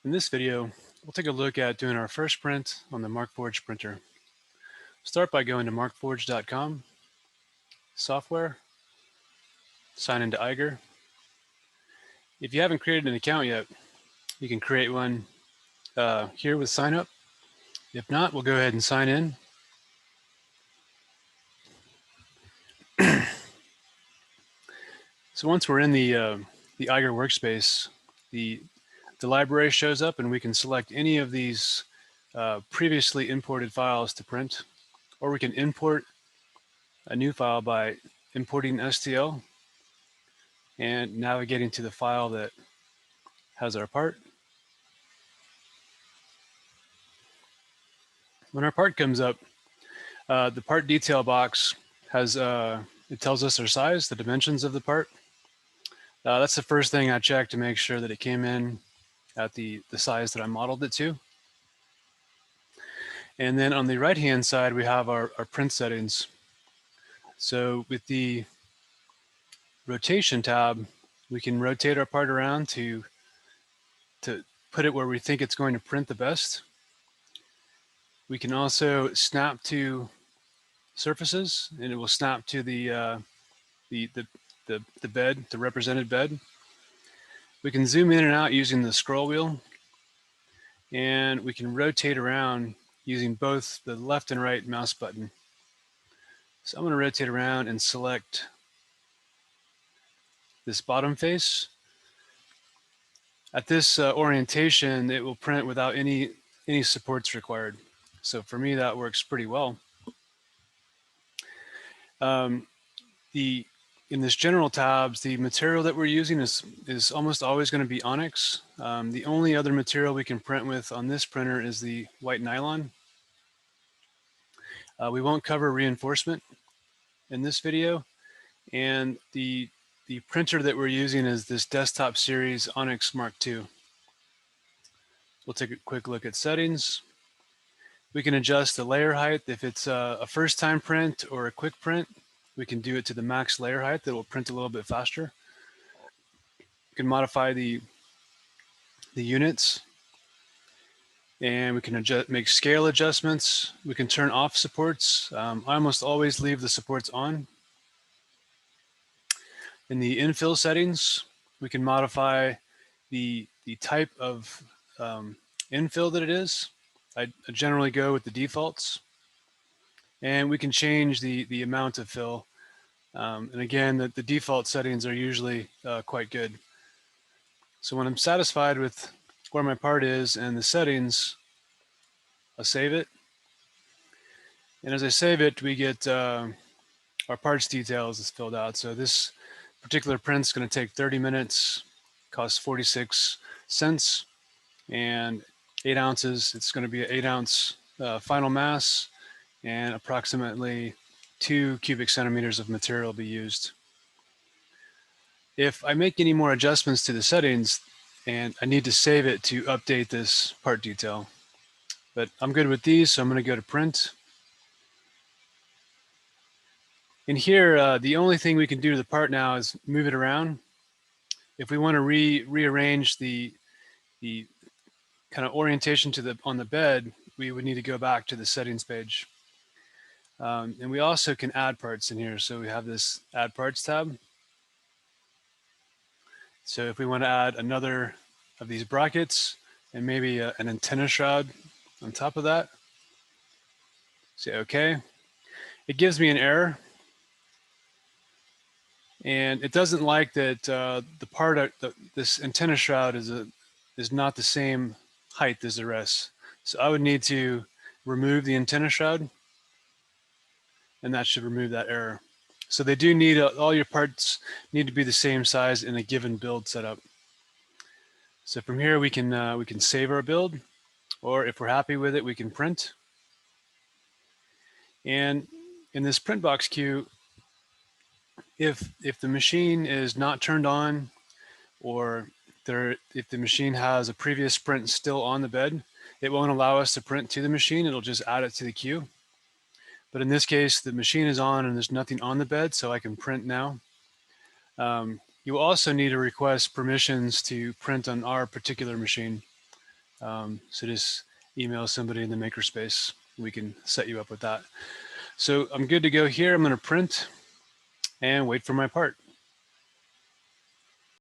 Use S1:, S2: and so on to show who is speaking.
S1: In this video, we'll take a look at doing our first print on the Markforged printer. Start by going to markforged.com, software, sign into Eiger. If you haven't created an account yet, you can create one here with sign up. If not, we'll go ahead and sign in. So once we're in the Eiger workspace, the library shows up and we can select any of these previously imported files to print, or we can import a new file by importing STL and navigating to the file that has our part. When our part comes up, the part detail box has, it tells us our size, the dimensions of the part. That's the first thing I check to make sure that it came in at the size that I modeled it to. And then on the right-hand side, we have our print settings. So with the rotation tab, we can rotate our part around to put it where we think it's going to print the best. We can also snap to surfaces, and it will snap to the bed, the represented bed. We can zoom in and out using the scroll wheel, and we can rotate around using both the left and right mouse button. So I'm going to rotate around and select this bottom face. At this orientation, it will print without any supports required. So for me, that works pretty well. In this general tabs, the material that we're using is almost always going to be onyx. The only other material we can print with on this printer is the white nylon. We won't cover reinforcement in this video, and the printer that we're using is this desktop series Onyx Mark II. We'll take a quick look at settings. We can adjust the layer height. If it's a first-time print or a quick print, we can do it to the max layer height that will print a little bit faster. We can modify the units, and we can make scale adjustments. We can turn off supports. I almost always leave the supports on. In the infill settings, we can modify the type of infill that it is. I generally go with the defaults. And we can change the amount of fill. And again, the default settings are usually quite good. So when I'm satisfied with where my part is and the settings, I'll save it. And as I save it, we get our parts details is filled out. So this particular print's going to take 30 minutes, costs 46 cents, and 8 ounces. It's going to be an 8-ounce final mass, and approximately 2 cubic centimeters of material will be used. If I make any more adjustments to the settings, and I need to save it to update this part detail. But I'm good with these, so I'm going to go to print. In here, the only thing we can do to the part now is move it around. If we want to rearrange the kind of orientation to on the bed, we would need to go back to the settings page. And we also can add parts in here. So we have this add parts tab. So if we want to add another of these brackets and maybe an antenna shroud on top of that, say okay. It gives me an error. And it doesn't like that the part, this antenna shroud is not the same height as the rest. So I would need to remove the antenna shroud, and that should remove that error. So they do need, all your parts need to be the same size in a given build setup. So from here we can save our build, or if we're happy with it, we can print. And in this print box queue, if the machine is not turned on, or if the machine has a previous print still on the bed, it won't allow us to print to the machine. It'll just add it to the queue. But in this case, the machine is on and there's nothing on the bed, so I can print now. You will also need to request permissions to print on our particular machine. So just email somebody in the makerspace. We can set you up with that. So I'm good to go here. I'm going to print and wait for my part.